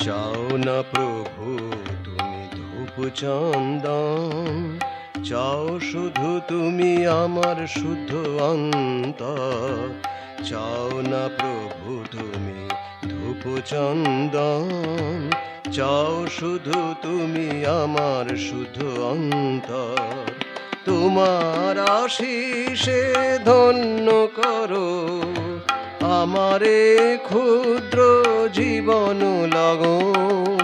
চাও না প্রভু তুমি ধূপ চন্দন, চাও শুধু তুমি আমার শুদ্ধ অন্তর। চাও না প্রভু তুমি ধূপ চন্দন, চাও শুধু তুমি আমার শুদ্ধ অন্তর। তোমার আশিসে ধন্য করো আমারে ক্ষুদ্র জীবন লগন।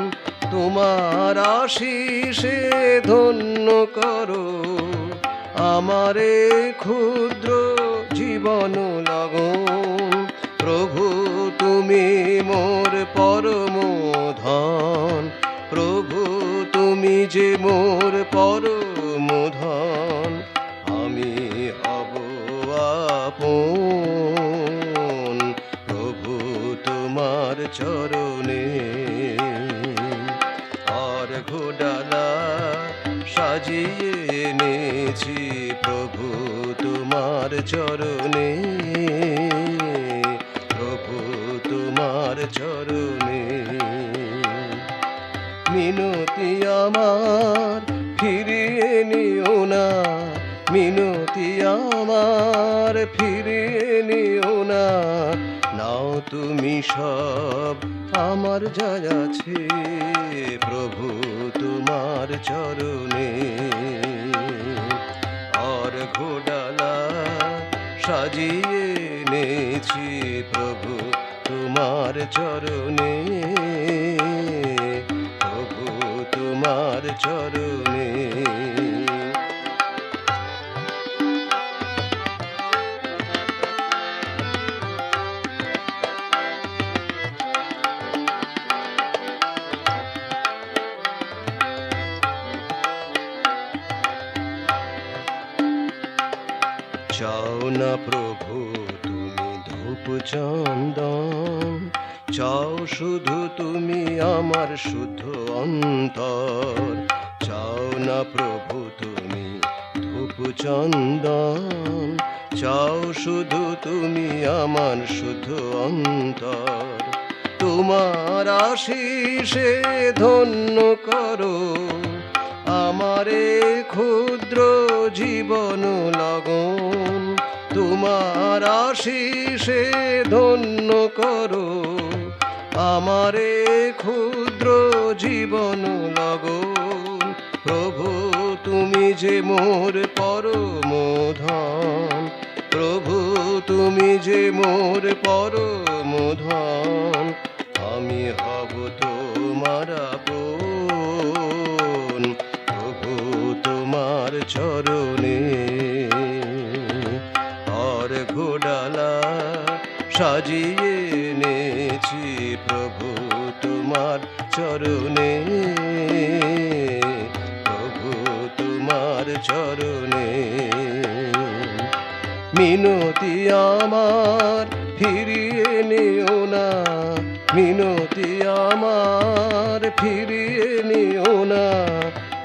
তোমার আশিসে ধন্য করো আমারে ক্ষুদ্র জীবন লগন। প্রভু তুমি মোর পরম ধন, প্রভু তুমি যে মোর পরম ধন। আমি হব আপন প্রভু তোমার চরণে। আর ঘোডালা সাজিয়ে এনেছি প্রভু তোমার চরণে, প্রভু তোমার চরণে। মিনতি আমার ফিরিয়ে নিও না, মিনতি আমার ফিরিয়ে নিও না। নাও তুমি সব আমার যা আছে প্রভু তোমার চরণে। আর ঘোডালা সাজিয়ে এনেছি প্রভু তোমার চরণে, প্রভু তোমার চরণে। চাও না প্রভু তুমি ধূপ চন্দন, চাও শুধু তুমি আমার শুদ্ধ অন্তর। চাও না প্রভু তুমি ধূপ চন্দন, চাও শুধু তুমি আমার শুদ্ধ অন্তর। তোমার আশিসে ধন্য করো আমারে ক্ষুদ্র জীবন লগন। তোমার আশিসে ধন্য করো আমারে ক্ষুদ্র জীবন লগন। প্রভু তুমি যে মোর পরম ধন, প্রভু তুমি যে মোর পরম ধন। আমি হব তোমার আপন প্রভু তোমার চরণে। আর ঘোডালা সাজিয়ে এনেছি প্রভু তোমার চরণে, প্রভু তোমার চরণে। মিনতি আমার ফিরিয়ে নিও না, মিনতি আমার ফিরিয়ে নিও না।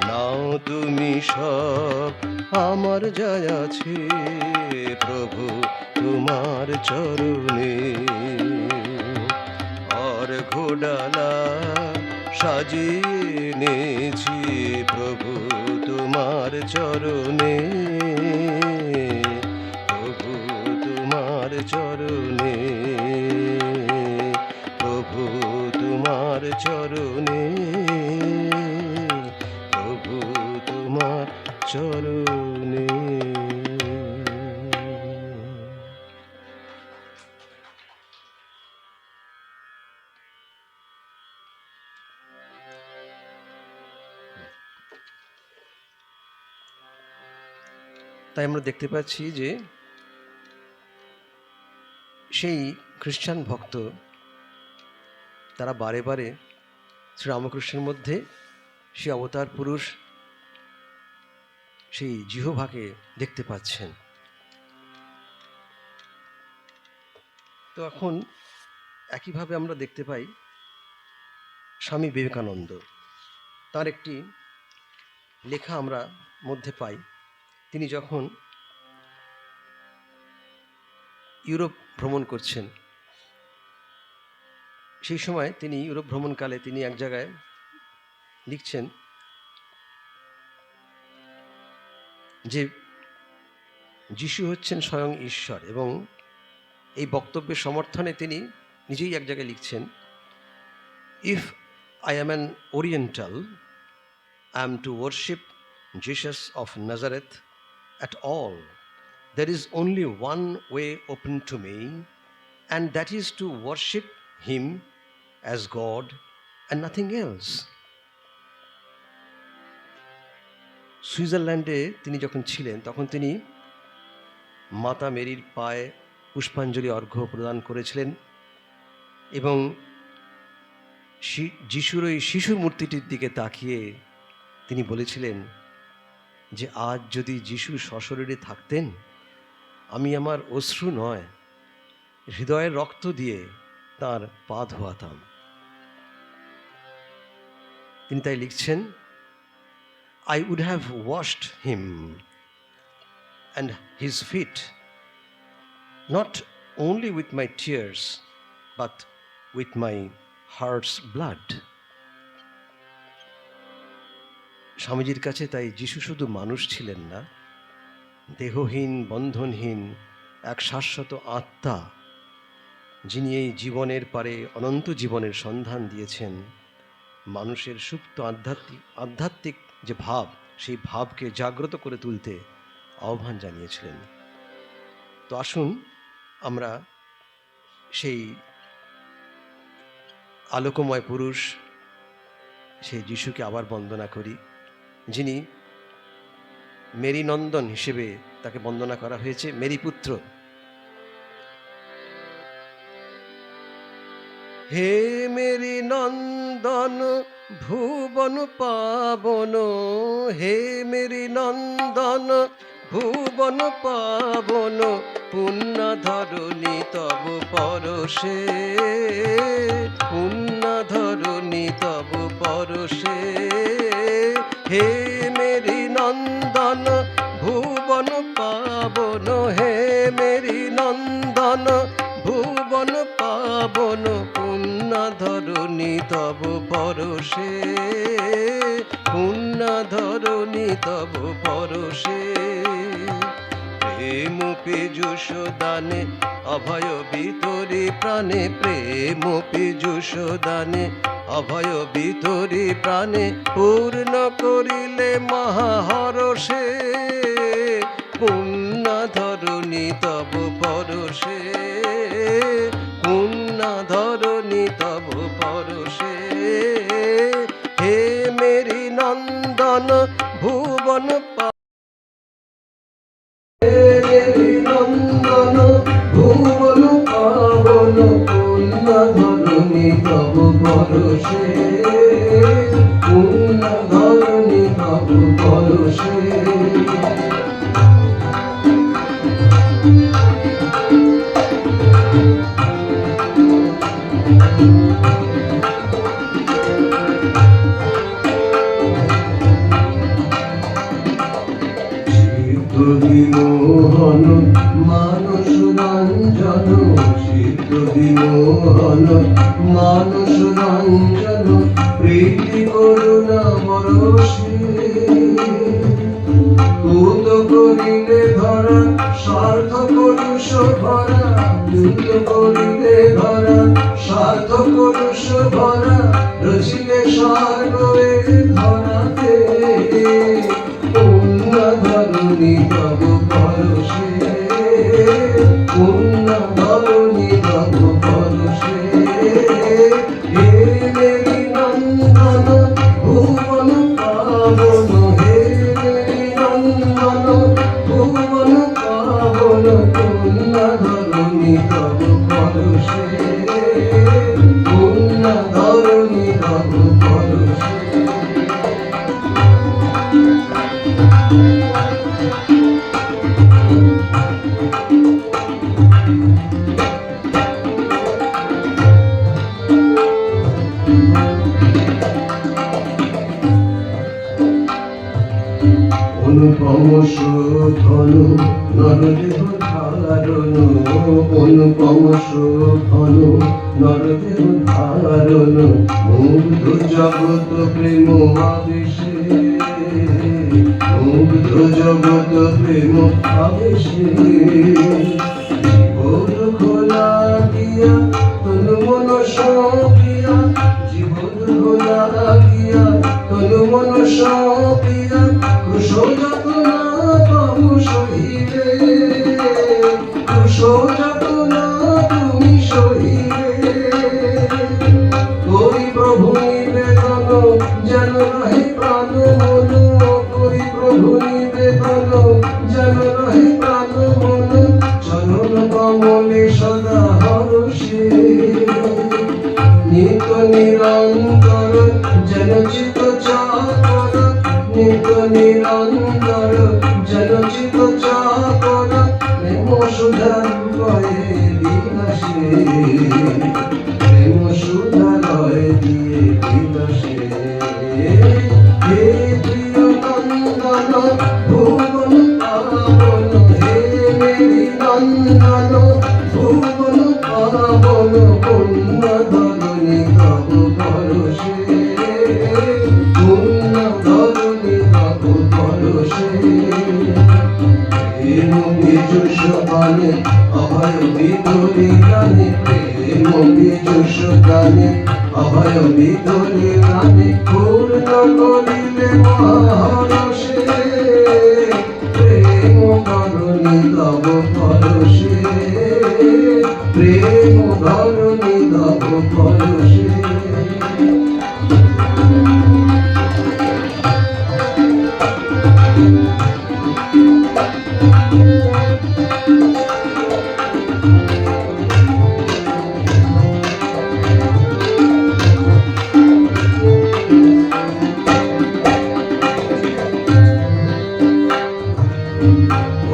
নাও তুমি সব আমার যা আছে প্রভু তোমার চরণে। আর ঘোডালা সাজিয়ে এনেছি প্রভু তোমার চরণে, প্রভু তোমার চরণে, প্রভু তোমার চরণে, প্রভু তোমার চরণে। তাই আমরা দেখতে পাচ্ছি যে সেই খ্রিস্টান ভক্ত তারা বারে বারে শ্রীরামকৃষ্ণের মধ্যে সেই অবতার পুরুষ সেই জিহ্বাকে দেখতে পাচ্ছেন। তো এখন একইভাবে আমরা দেখতে পাই স্বামী বিবেকানন্দ, তার একটি লেখা আমরা মধ্যে পাই। তিনি যখন ইউরোপ ভ্রমণ করছেন সেই সময় তিনি ইউরোপ ভ্রমণকালে তিনি এক জায়গায় লিখছেন যে যিশু হচ্ছেন স্বয়ং ঈশ্বর, এবং এই বক্তব্যের সমর্থনে তিনি নিজেই এক জায়গায় লিখছেন, if I am an oriental, I am two worship Jesus of Nazareth at all, there is only one way open to me, and that is to worship him as God and nothing else. সুইজারল্যান্ডে তিনি যখন ছিলেন তখন তিনি মাতা মেরির পায়ে পুষ্পাঞ্জলি অর্ঘ্য প্রদান করেছিলেন, এবং যিশুর ওই শিশু মূর্তিটির দিকে তাকিয়ে তিনি বলেছিলেন যে আজ যদি যিশু সশরীরে থাকতেন, আমি আমার অশ্রু নয়, হৃদয়ের রক্ত দিয়ে তার পা ধোয়াতাম। তিনি তাই লিখছেন, I would have washed him and his feet, not only with my tears, but with my heart's blood. স্বামীজির কাছে তাই যিশু শুধু মানুষ ছিলেন না, দেহহীন বন্ধনহীন এক শাশ্বত আত্মা, যিনি এই জীবনের পারে অনন্ত জীবনের সন্ধান দিয়েছেন। মানুষের সুপ্ত আধ্যাত্মিক যে ভাব, সেই ভাবকে জাগ্রত করে তুলতে আহ্বান জানিয়েছিলেন। তো আসুন আমরা সেই আলোকময় পুরুষ, সেই যিশুকে আবার বন্দনা করি, যিনি মেরি নন্দন হিসেবে তাকে বন্দনা করা হয়েছে, মেরি পুত্র। হে মেরি নন্দন ভুবন পাবন, হে মেরি নন্দন ভুবন পাবন, পুণ্য ধরণী তব পরশে, পুণ্য ধরণী তব পরশে। হে মেরি নন্দন ভুবন পাবন, হে মেরি নন্দন ভুবন পাবন, পুণ্য ধরণী তব পরশে, পুণ্য ধরণী তব পরশে। প্রেম পীযুষ দানে অভয় ভিতরি প্রাণে, প্রেম পীযুষ দানে অভয় ভিতরি প্রাণে, পূর্ণ করিলে মহাহরষে, পুণ্য ধরণী তব পরশে, পুণ্য ধরণী তব পরশে। হে মেরি নন্দন ভুবন নন্দন ভুবন পাবন, পুণ্য ধরণী তব পরশে, পুণ্য ধরণী তব পরশে। মোহন মানস রঞ্জন, সিদ্ধ বিমোহন মানস রঞ্জন, প্রীতি করুণা বরষে। তুত করিলে ধরা স্বার্থ কলুষ ভরা, তুত করিলে ধরা স্বার্থ কলুষ ভরা, রচিলে স্বর্গ ধরাতে, পুণ্য ধরণী তব পরশে, পুণ্য ধরণী তব পরশে। হে মেরি নন্দন ভুবন পাবন, হে মেরি নন্দন ভুবন পাবন, পুণ্য ধরণী তব পরশে, পুণ্য ধরণী তব পরশে। অনুপম শোভন নরদেহ ধারণ, অনুপম শোভন নরদেহ ধারণ মুগ্ধ জগৎ প্রেম আবেশে, মুগ্ধ জগৎ প্রেম আবেশে। জীবন খোলা গিয়া তনু মন সপিয়া, জীবন খোলা গিয়া তনু মন সপিয়া, কুশ যতনা তবু সহিবে, কুশ যতনা তুমি সহিবে। করি প্রভু নিবেদন যেন রহে প্রাণ মন, করি প্রভু নিবেদন যেন রহে প্রাণ মন, চরণ কমলে সদা হরষে। নিত্য নিরন্তর যেন চিত্ত চাকর, নিত্য নিরন্তর যেন চিত্ত চাকর, প্রেম সুধার লয়ে বিলাসে, প্রেম সুধার দিয়ে বিলাসে। হে প্রিয় নন্দন ভুবন পাবন, হে মেরি নন্দন ভুবন পাবন, পুণ্য ধরণী তব পরশে, পুণ্য ধরণী তব পরশে। প্রেম বিজুষ গানে অভয় ভিতরে গানে, প্রেম বিজুষ গানে অভয় ভিতরে গানে, পূর্ণ করিলে মহারসে, প্রেম ধরণী তব পরশে, প্রেম ধরণী তব পরশে।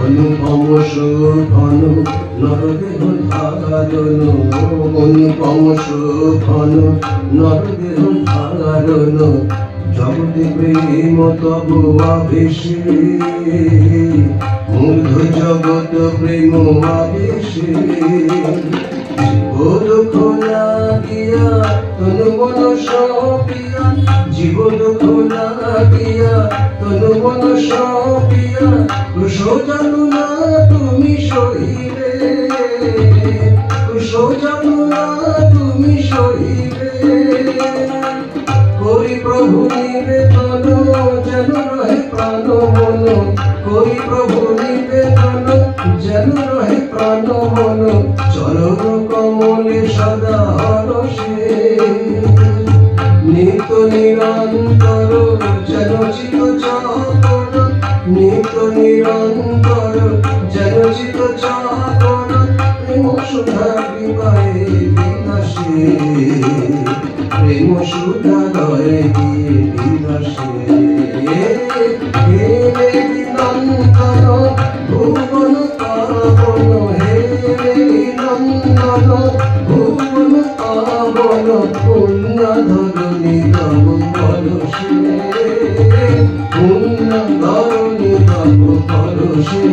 অনুপম শোভন নরদেহ ধারণ, অনুপম শোভন নরদেহ ধারণ, জগতে প্রেম তব আবেশে, মুগ্ধ জগৎ প্রেম আবেশে। জীবন খোলা গিয়া তনু মন সপিয়া, জীবন খোলা গিয়া তনু মন সপিয়া, কুশ যতনা তুমি সহিবে, কুশ যতনা তুমি সহিবে। করি প্রভু নিবেদন যেন রহে প্রাণ মন, করি প্রভু নিবেদন যেন রহে প্রাণ মন, চরণ কমলে সদা হরষে। নিত্য নিরন্তর যেন চিত্ত চাকর, নিত্য নিরন্তর যেন চিত্ত চাকর, প্রেম সুধা কৃপায় বিলাসে, প্রেম সুধা লয়ে দিয়ে বিলাসে। হে মেরি নন্দন ভুবন পাবন, হে মেরি নন্দন ভুবন পাবন, পুণ্য ধরণী তব পরশে, পুণ্য ধরণী তব পরশে।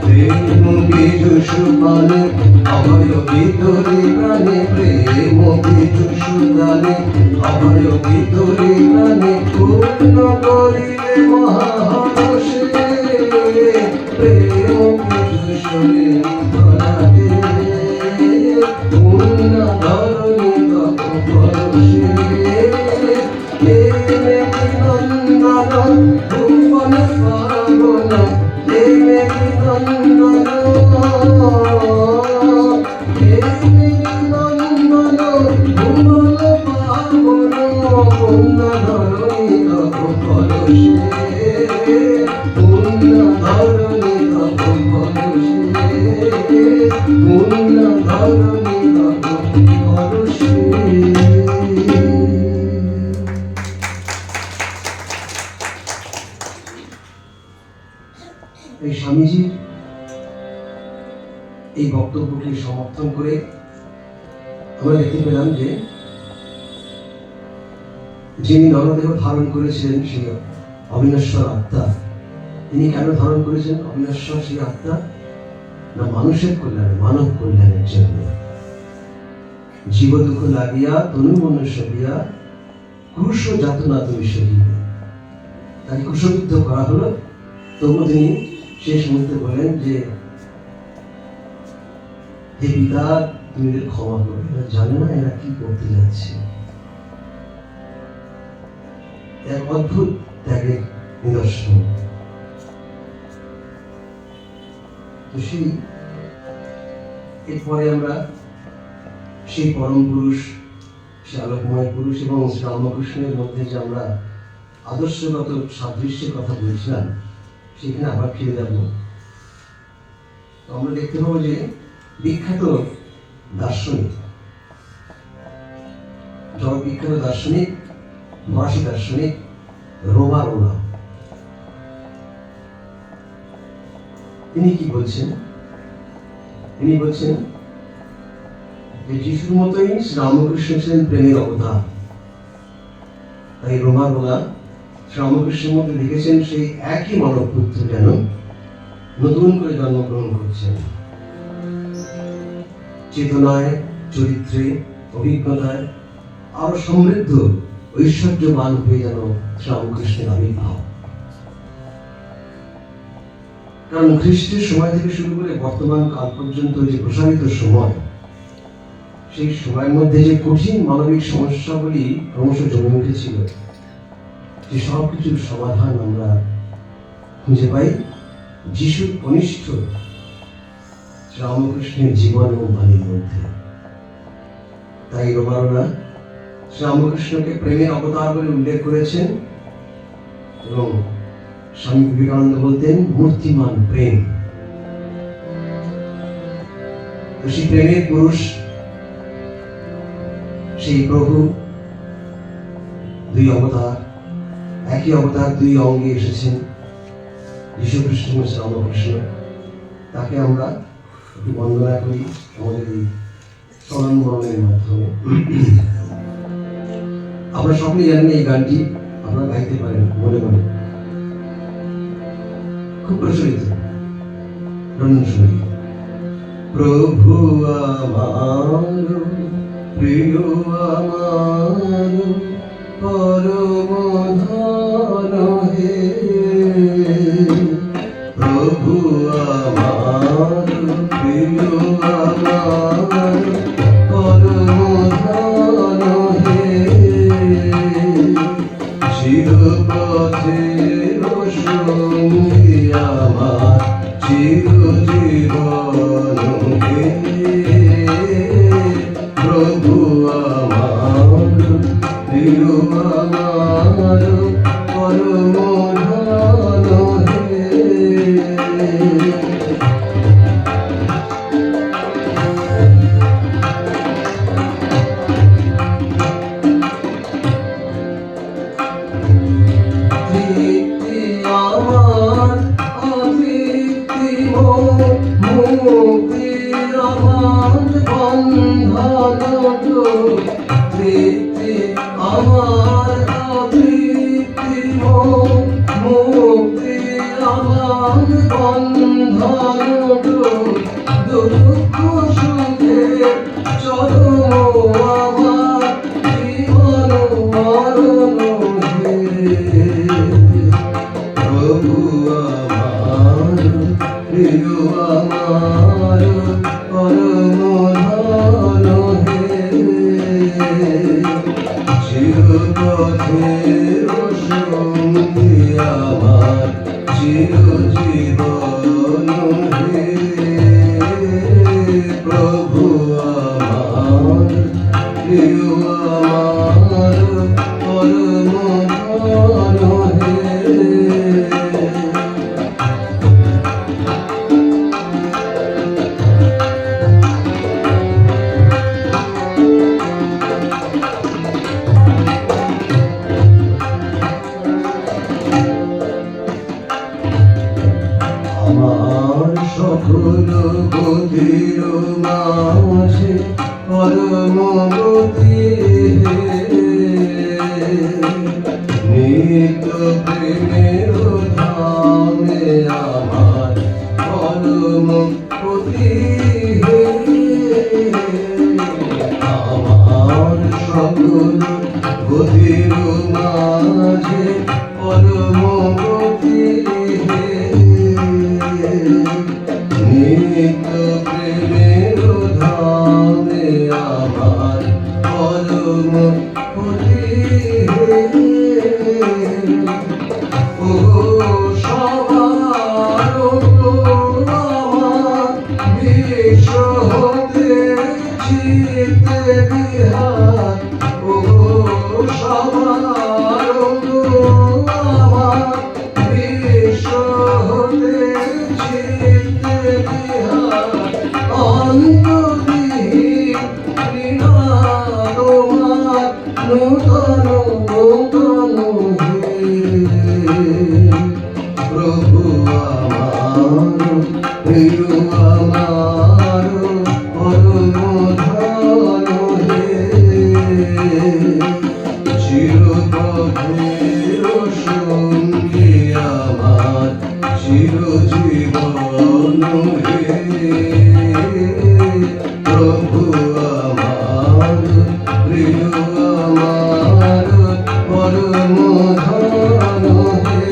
প্রেম বিজুষ গানে অভয় ভিতরে গানে, প্রেম বিজুষ গানে অভয় ভিতরে গানে, পূর্ণ করিলে মহারসে, প্রেম বিজুষ ধরাতে, পুণ্য ধরণী তব পরশে। হে মেরি নন্দন ভুবন পাবন, হে মেরি নন্দন, হে মেরি নন্দন ভুবন পাবন, পুণ্য ধরণী তব পরশে, পুণ্য ধরণী তব পরশে, পুণ্য ধরণী তব পরশে। এই স্বামীজির এই বক্তব্যকে সমর্থন করে আমরা দেখতে পেলাম যে যিনি নরদেহ ধারণ করেছিলেন সেই অবিনশ্বর আত্মা, তিনি কেন ধারণ করেছেন অবিনশ্বর সেই আত্মা? না মানুষের কল্যাণে, মানব কল্যাণের জন্য। জীব দুঃখ লাগিয়া তনু মন সবিয়া ক্রুশ যাতনা তুমি সহিবে। তাকে ক্রুশবিদ্ধ করা হলো, তবু তিনি শেষ মুহূর্তে বলেন যে হে পিতা, তুমি এদের ক্ষমা করো, এরা জানে না এরা কি করতে যাচ্ছে। এক অদ্ভুত ত্যাগের নিদর্শন। তো সেই এরপরে আমরা সেই পরম পুরুষ, সে আলোকময় পুরুষ এবং শ্রী রামকৃষ্ণের মধ্যে যে আমরা আদর্শগত সাদৃশ্যের কথা বলছিলাম, সেখানে আবার ফিরে যাব। আমরা দেখতে পাবো যে বিখ্যাত দার্শনিক, জগৎবিখ্যাত দার্শনিক, ফরাসি দার্শনিক রোমারোলা, তিনি কি বলছেন? তিনি বলছেন যে যিশুর মতোই শ্রীরামকৃষ্ণ ছিলেন প্রেমের অবতার। তাই রোমারোলা শ্রীরামকৃষ্ণের মধ্যে লিখেছেন সেই একই মানব পুত্র যেন নতুন করে জন্মগ্রহণ করছেন, চেতনায়, চরিত্রে, অভিজ্ঞতায় আরো সমৃদ্ধ ঐশ্বর্যবান হয়ে যেন শ্রীরামকৃষ্ণের আবির্ভাব। কারণ খ্রিস্টের সময় থেকে শুরু করে বর্তমান কাল পর্যন্ত যে প্রসারিত সময়, সেই সময়ের মধ্যে যে কঠিন মানবিক সমস্যাগুলি ক্রমশ জমে উঠেছিল, যে সব কিছুর সমাধান আমরা খুঁজে পাই যিশুর কনিষ্ঠ শ্রীরামকৃষ্ণের জীবন এবং বাণীর মধ্যে। তাই রোমারোলা শ্রীরামকৃষ্ণকে প্রেমের অবতার বলে উল্লেখ করেছেন এবং স্বামী বিবেকানন্দ বলতেন মূর্তিমান প্রেম। তো সেই প্রেমের পুরুষ, সেই প্রভু দুই অবতার, একই অবতার দুই অঙ্গে এসেছেন, যীশু খ্রিস্ট এবং শ্রীরামকৃষ্ণ। তাকে আমরা একটু বন্দনা করি আমাদের এই স্মরণ মরণের মাধ্যমে। আমরা সকলেই জানেন এই গানটি, আপনারা গাইতে পারেন মনে মনে, খুব প্রচলিত রবীন্দ্রসঙ্গীত। প্রভু আমার প্রিয় আমার পরম ধন হে, প্রভু আমার প্রিয় আমার পরম ধন হে, চিরপথের সঙ্গী আমার চিরজীবন হে, প্রভু আমার প্রিয় আমার পরম ধন হে। তৃপ্তি আমার অতৃপ্তি মুক্তি আমার বন্ধন, তৃপ্তি আমার অতৃপ্তি মুক্তি আমার বন্ধন, দুঃখ সুখের চরম আমার জীবন মরণ হে, প্রভু আমার প্রিয় আমার পরম ধন হে, চিরপথের সঙ্গী আমার চিরজীবন হে, প্রভু আমার প্রিয় আমার পরম ধন হে। আমার সকল গতির মাঝে পরম গতি হে, নিত্য প্রেমের ধামে আমার পরম গতি হে, সকল গতির মাঝে পরম গতি হে নিত্য প্রেমের ধামে আমার পরম গতি হে ও সবার আমার বিশ্ব হতে চিতে বিহার ও সবার আমার বিশ্ব হতে চিতে বিহার অন্তরীণ লীলা তোমার নূতন নূতন হে প্রভু আমার প্রিয় আমার পরম ধন হে চিরপথের সঙ্গী আমার চিরজীবন হে প্রভু আমার প্রিয় আমার পরম ধন হে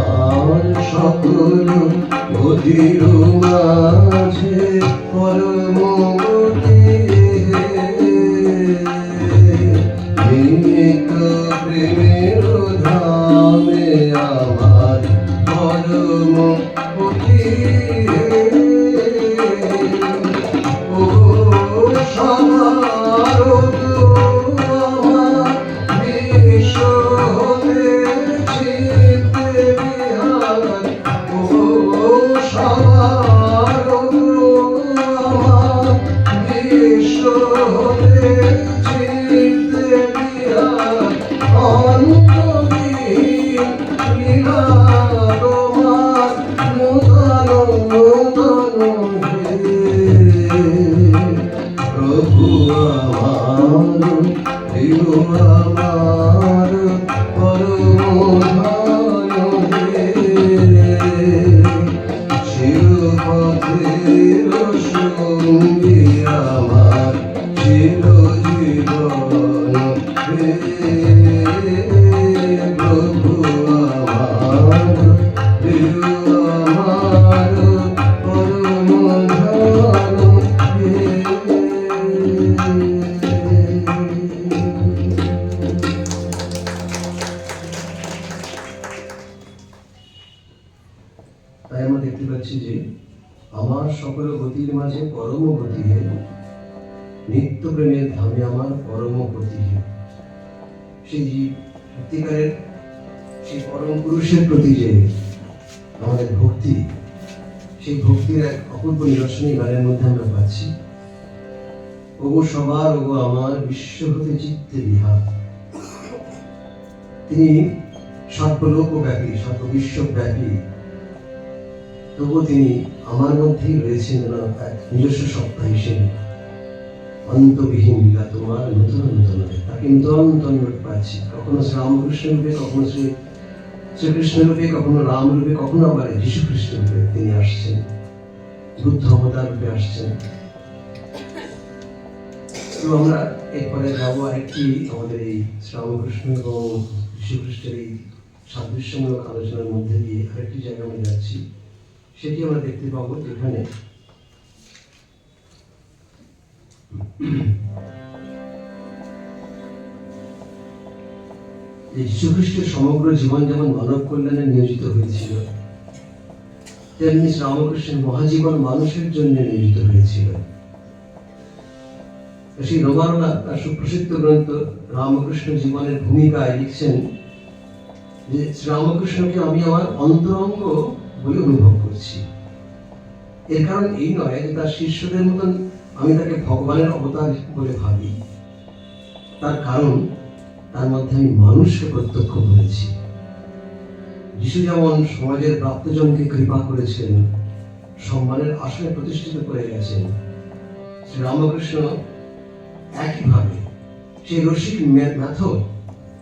আমার সকল গতির মাঝে পরম গতি হে নিত্য প্রেমের ধামে আমার পরম গতি হে ও সবার আমার বিশ্ব হতে চিতে বিহার ও সবার আমার বিশ্ব হতে চিতে বিহার অন্তরীণ লীলা তোমার নূতন নূতন হে প্রভু আমার প্রিয় আমার পরম ধন হে চিরপথের সঙ্গী আমার চিরজীবন হে প্রভু আমার প্রিয় আমার পরম ধন হে তাই আমরা দেখতে পাচ্ছি যে আমার সকল গতির মাঝে পরম গতি হে নিত্য প্রেমের ধামে আমার পরম গতি হে সেই সত্যিকারের সেই পরম পুরুষের প্রতি যে আমাদের ভক্তি, সেই ভক্তির এক অপূর্ব নিদর্শনী গানের মধ্যে আমরা পাচ্ছি। ওগো সবার ওগো আমার বিশ্ব হতে চিত্তে বিহার। তিনি সর্বলোকব্যাপী সর্ববিশ্বব্যাপী, তবুও তিনি আমার মধ্যেই রয়েছেন এক নিজস্ব সত্তা হিসেবে। অন্তবিহীন লীলা তোমার নূতন নূতন, তাকে নূতন নূতন রূপ পাচ্ছি। কখনো শ্রীরামকৃষ্ণ রূপে, কখনো শ্রীকৃষ্ণ রূপে, কখনো রাম রূপে, কখনো আবার যীশু খ্রিস্ট রূপে তিনি আসছেন, বুদ্ধ অবতার রূপে আসছেন। তো আমরা এরপরে যাবো আরেকটি আমাদের এই শ্রীরামকৃষ্ণ এবং যীশু খ্রিস্টের এই সাদৃশ্যমূলক আলোচনার মধ্যে দিয়ে আরেকটি জায়গায় আমরা যাচ্ছি। সেটি আমরা দেখতে পাবো যেখানে যীশু খ্রিস্টের সমগ্র জীবন যেমন মানব কল্যাণে নিয়োজিত হয়েছিল, তেমনি শ্রীরামকৃষ্ণের মহাজীবন মানুষের জন্য নিয়োজিত হয়েছিল। শ্রী রমারোলা তার সুপ্রসিদ্ধ গ্রন্থ রামকৃষ্ণ জীবনের ভূমিকায় লিখছেন যে শ্রীরামকৃষ্ণকে আমি আমার অন্তরঙ্গ বলে অনুভব করছি। এর কারণ এই নয় যে তার শিষ্যদের মতন আমি তাকে ভগবানের অবতার বলে ভাবি, তার কারণ তার মধ্যে আমি মানুষকে প্রত্যক্ষ করেছি। যিশু যেমন সমাজের প্রাপ্তজনকে কৃপা করেছেন, সম্মানের আসনে প্রতিষ্ঠিত করে গেছেন, শ্রীরামকৃষ্ণ একইভাবে সেই রসিক ম্যাথর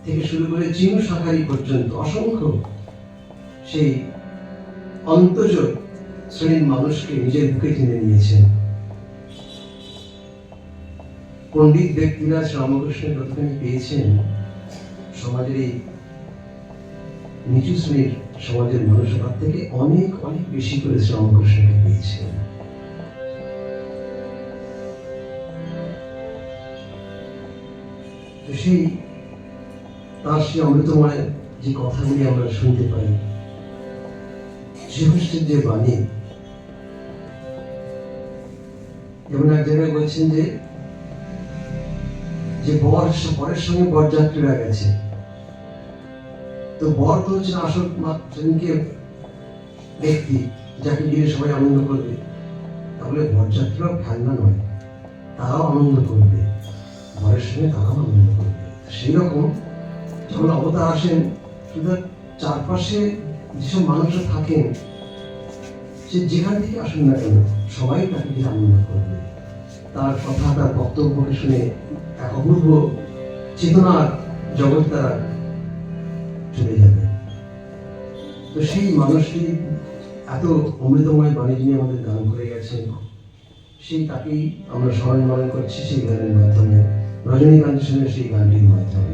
থেকে শুরু করে চিনু শাকারি পর্যন্ত অসংখ্য সেই অন্তজ শ্রেণীর মানুষকে নিজের বুকে টেনে নিয়েছেন। পণ্ডিত ব্যক্তিরা শ্রীরামকৃষ্ণের কতখানি পেয়েছেন, সমাজের এই নিচু শ্রেণীর সমাজের মানুষের থেকে অনেক অনেক বেশি করে শ্রীরামকৃষ্ণকে পেয়েছেন। সেই তার সেই অমৃতময় যে কথাগুলি আমরা শুনতে পাই, শ্রীকৃষ্ণের যে বাণী, যেমন এক জায়গায় বলছেন যে বরের সঙ্গে বরযাত্রীরা গেছে, তো বর তো হচ্ছে আসল সেদিনকে ব্যক্তি যাকে গিয়ে সবাই আনন্দ করবে, তাহলে বরযাত্রীরাও ফেলনা নয়, তারাও আনন্দ করবে, বরের সঙ্গে তারাও আনন্দ করবে। সেই রকম যখন অবতার আসেন, শুধু চারপাশে যেসব মানুষরা থাকেন, সে যেখান থেকে আসুন না কেন, সবাই তাকে গিয়ে আনন্দ করবে। তার কথা, তার বক্তব্যকে শুনে এক অপূর্ব চেতনার জগৎ তারা চলে যাবে। তো সেই মানুষটি এত অমৃতময় বাণী যিনি আমাদের গান করে গেছেন, সেই তাকেই আমরা স্মরণ করছি সেই গানের মাধ্যমে, রজনীকান্ত সেনের সেই গানটির মাধ্যমে।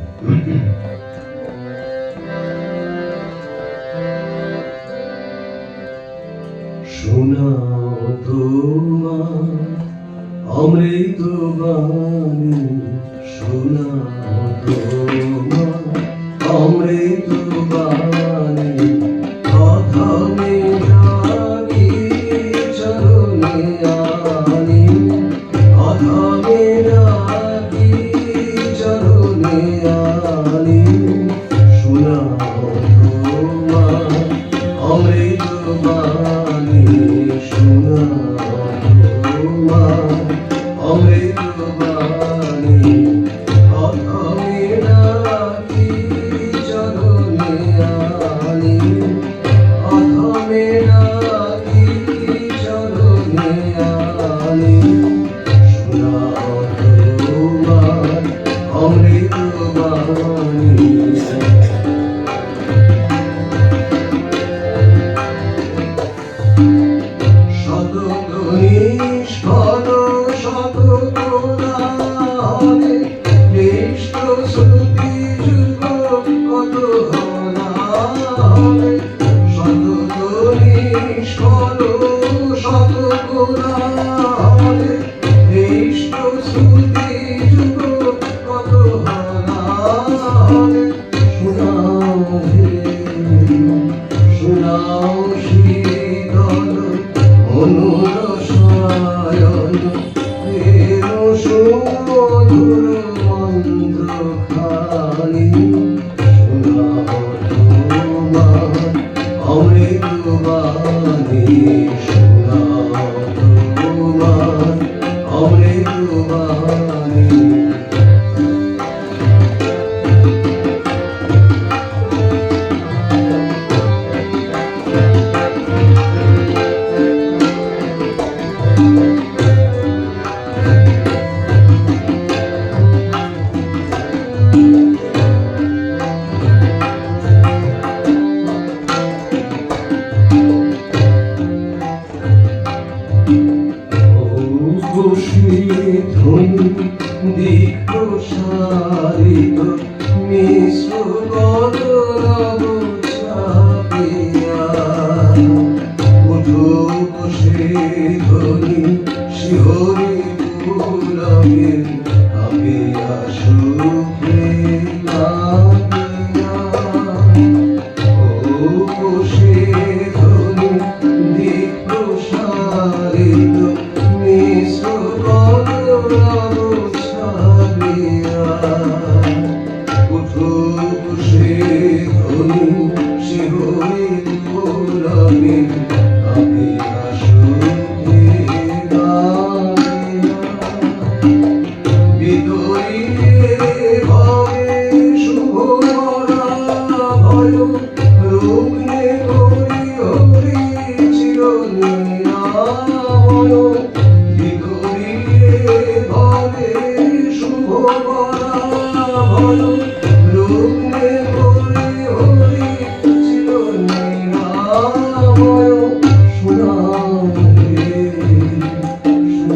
শোনাও তোমার অমৃত বাণী, শোনাও তোমার অমৃত বাণী, কথা মেঘাগী চরণে আনি, কথা মেঘাগী চরণে আনি, শোনাও তোমার অমৃত বাণী, শোনাও তোমার অমৃত বাণী, কথা মেঘাগী চরণে আনি, কথা মেঘাগী চরণে আনি, শোনাও তোমার অমৃত বাণী।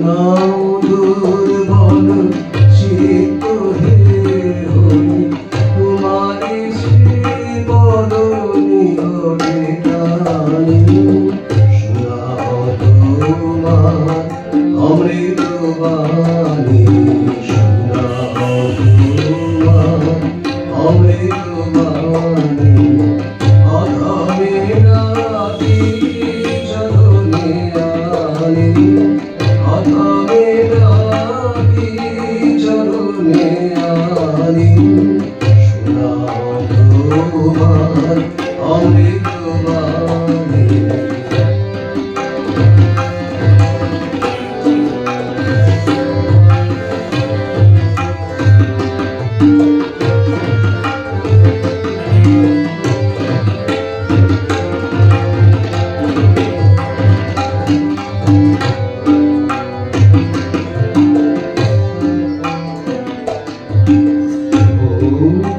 শোনাও দুর্বল চিত্ত হে হরি, তোমারি শ্রীবদনী ঘটে টানি। শোনাও তোমার অমৃত বাণী, শোনাও তোমার অমৃত বাণী। অধমেরা চরণে আনি, অধমেরা চরণে আনি। শোনাও তোমার অমৃত বাণী।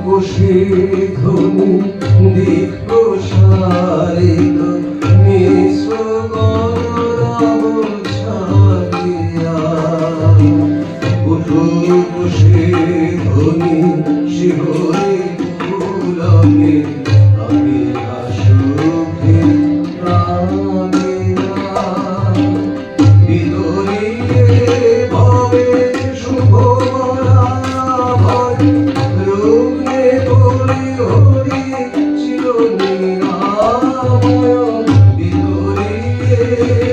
বসে ধ্বনি দিক প্রসারিত, মিশ্র গৌরব ছাড়িয়া। উঠো বসে ধ্বনি শিহরে পুলকে, আমিরা সুখে প্রাণীরা। বিদরিয়ে ভবে শুভরা ভয়, রূপে তোরে হরি চিরনিরাময়। বিদরিয়ে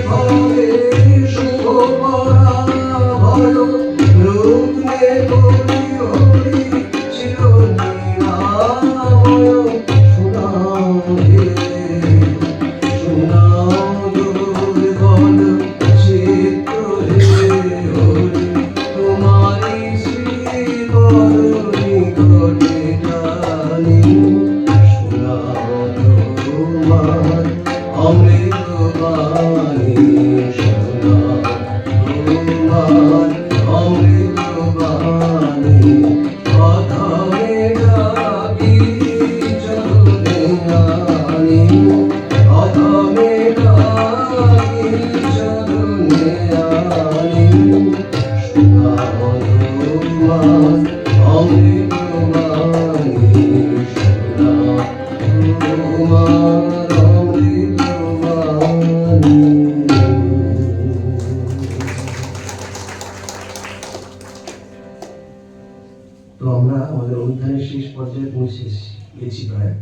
ভবে শুভরা ভয়, রূপে তোরে হরি চিরনিরাময়। শোনাও হে, শোনাও দুর্বল চিত্ত হে হরি, তোমারি শ্রীবদনী ঘটে টানি। শোনাও তোমার অমৃত বাণী, শোনাও তোমার অমৃত বাণী। অধমেরা চরণে আনি, অধমেরা চরণে আনি। শোনাও তোমার অমৃত বাণী, শোনাও তোমার অমৃত বাণী। তো আমরা আমাদের অনুষ্ঠানের শেষ পর্যায়ে পৌঁছে গেছি প্রায়।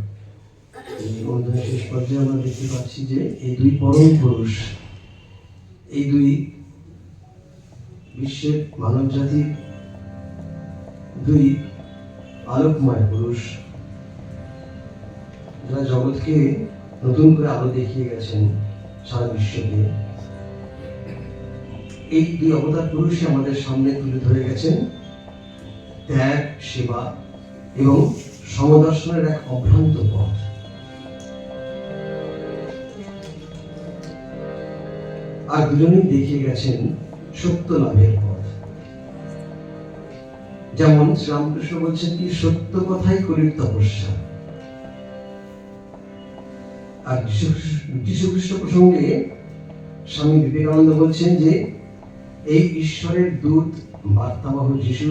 এই অনুষ্ঠানের শেষ পর্যায়ে আমরা দেখতে পাচ্ছি যে এই দুই পরম পুরুষ, এই দুই বিশ্বের মানব জাতির দুই আলোকময় পুরুষ, যারা জগৎকে নতুন করে আলো দেখিয়ে গেছেন সারা বিশ্বকে। এই দুই অবতার পুরুষই আমাদের সামনে তুলে ধরে গেছেন ত্যাগ, সেবা এবং সমদর্শনের এক অভ্রান্ত পথ। আর দুজনেই দেখিয়ে গেছেন সত্য লাভের পথ। যেমন শ্রীরামকৃষ্ণ বলছেন কি, সত্য কথাই করির তপস্যা। আর যীশুখ্রিস্ট প্রসঙ্গে স্বামী বিবেকানন্দ বলছেন যে এই ঈশ্বরের দূত বার্তাবাহ যিশু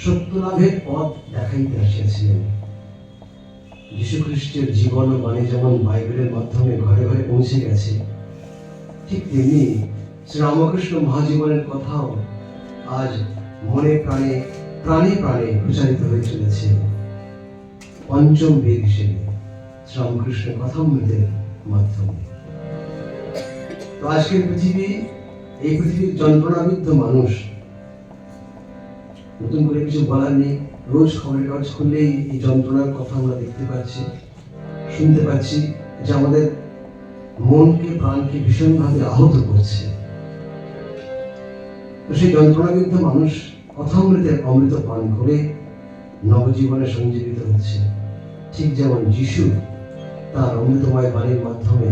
সত্য লাভের পথ দেখাইতে আসিয়াছিলেন। যীশুখ্রিস্টের জীবন ও বাণী যেমন বাইবেলের মাধ্যমে ঘরে ঘরে পৌঁছে গেছে, ঠিক তেমনি শ্রীরামকৃষ্ণ মহাজীবনের কথাও আজ মনে প্রাণে প্রাণে প্রাণে প্রচারিত হয়ে চলেছে পঞ্চম বেদ হিসেবে শ্রীরামকৃষ্ণ কথামৃতের মাধ্যমে। তো আজকের পৃথিবী, এই পৃথিবীর যন্ত্রণাবিদ্ধ মানুষ, নতুন করে কিছু বলার নেই। রোজ খবরের কাগজ খুললেই এই যন্ত্রণার কথা আমরা দেখতে পাচ্ছি, শুনতে পাচ্ছি, যে আমাদের মনকে প্রাণকে ভীষণভাবে আহত করছে। তো সেই যন্ত্রণাবিদ্ধ মানুষ কথামৃতের অমৃত পান করে নবজীবনে সঞ্জীবিত হচ্ছে। ঠিক যেমন যিশু তার অমৃতময় বাণীর মাধ্যমে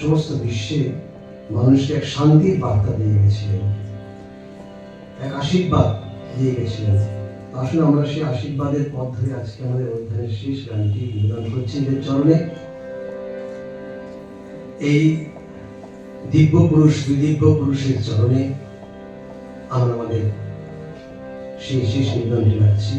সমস্ত বিশ্বে মানুষকে এক শান্তির বার্তা দিয়ে গেছিলেন, এক আশীর্বাদ দিয়ে গেছিলেন। আসলে আমরা সেই আশীর্বাদের পথ ধরে আজকে আমাদের অধ্যয়নের শেষ গানটি নিবেদন করছি এদের চরণে। এই দিব্য পুরুষ দিব্য পুরুষের চরণে আমরা আমাদের সেই শেষ নিবেদন রাখছি।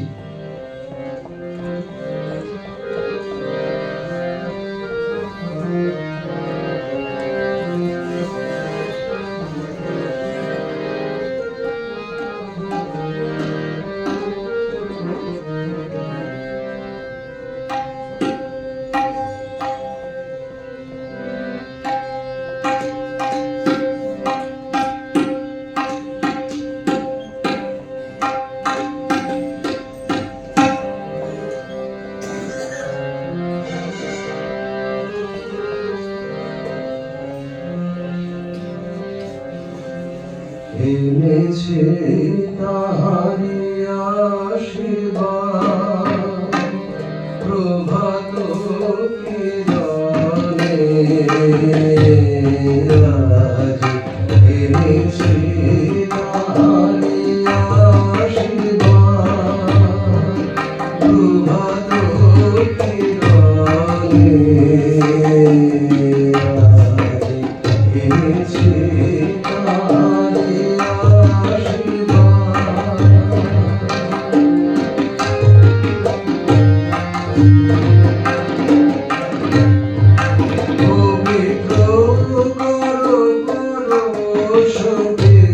এনেছে তাহারি আশীর্বাদ প্রভাত কিরণে, আজ এনেছে তাহারি আশীর্বাদ প্রভাত কিরণে, আজ এনেছে পবিত্র করো পরশকে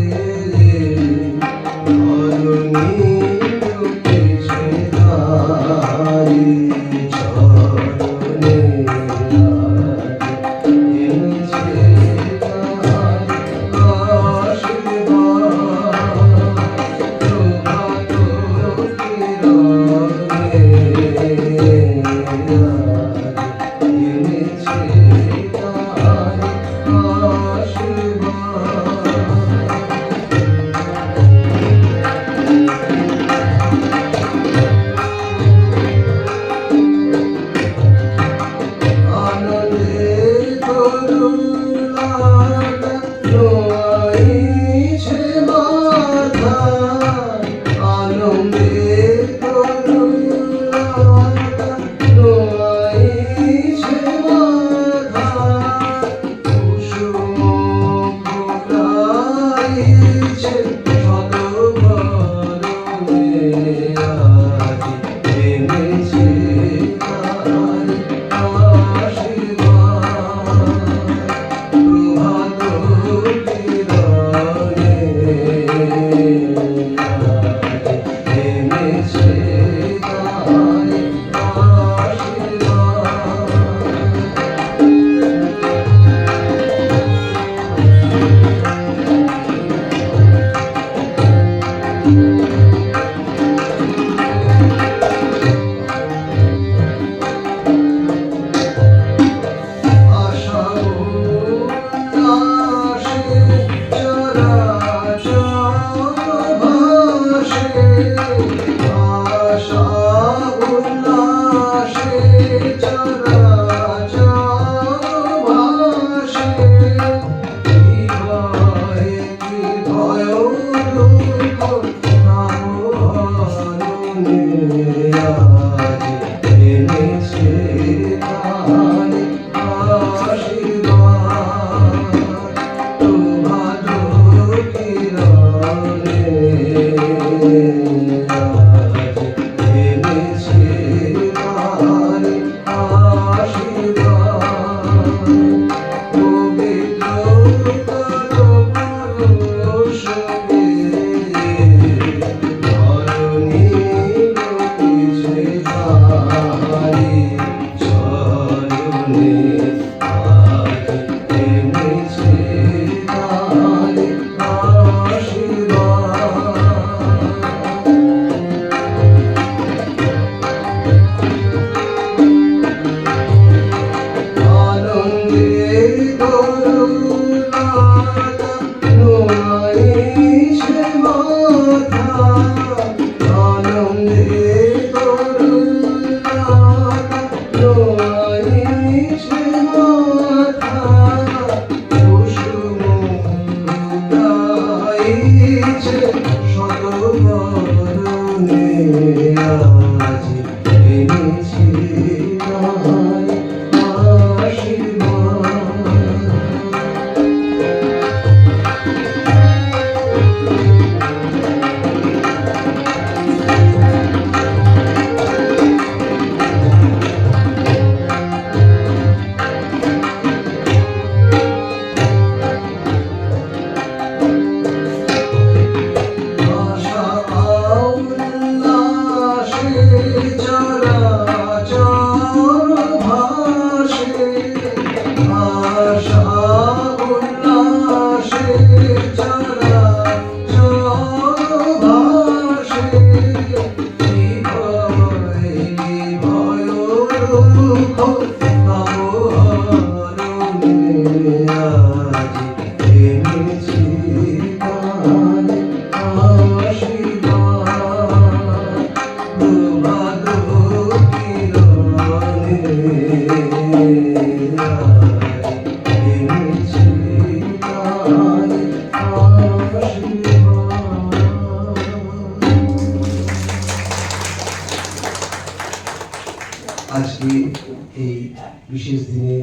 বিশেষ দিনে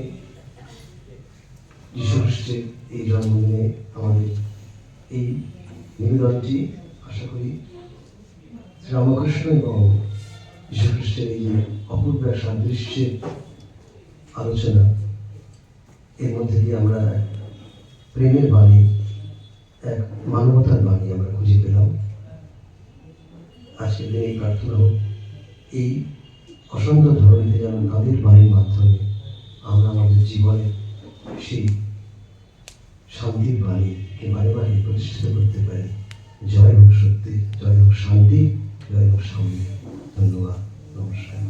যীশু খ্রিস্টের এই জন্মদিনে আমাদের এই নিবেদনটি আশা করি শ্রীরামকৃষ্ণ এবং যীশু খ্রিস্টের এই যে অপূর্ব এক সাদৃশ্যের আলোচনা, এর মধ্যে দিয়ে আমরা প্রেমের বাণী, এক মানবতার বাণী আমরা খুঁজে পেলাম। আজকের দিনে এই প্রার্থনা হোক, এই অসংখ্য ধরনীতে যেন তাদের বাণীর মাধ্যমে আমরা আমাদের জীবনে সেই শান্তির বাণীকে বারে বারে প্রতিষ্ঠিত করতে পারি। জয় হোক সত্যি, জয় হোক শান্তি, জয় হোক সাম্য। ধন্যবাদ, নমস্কার।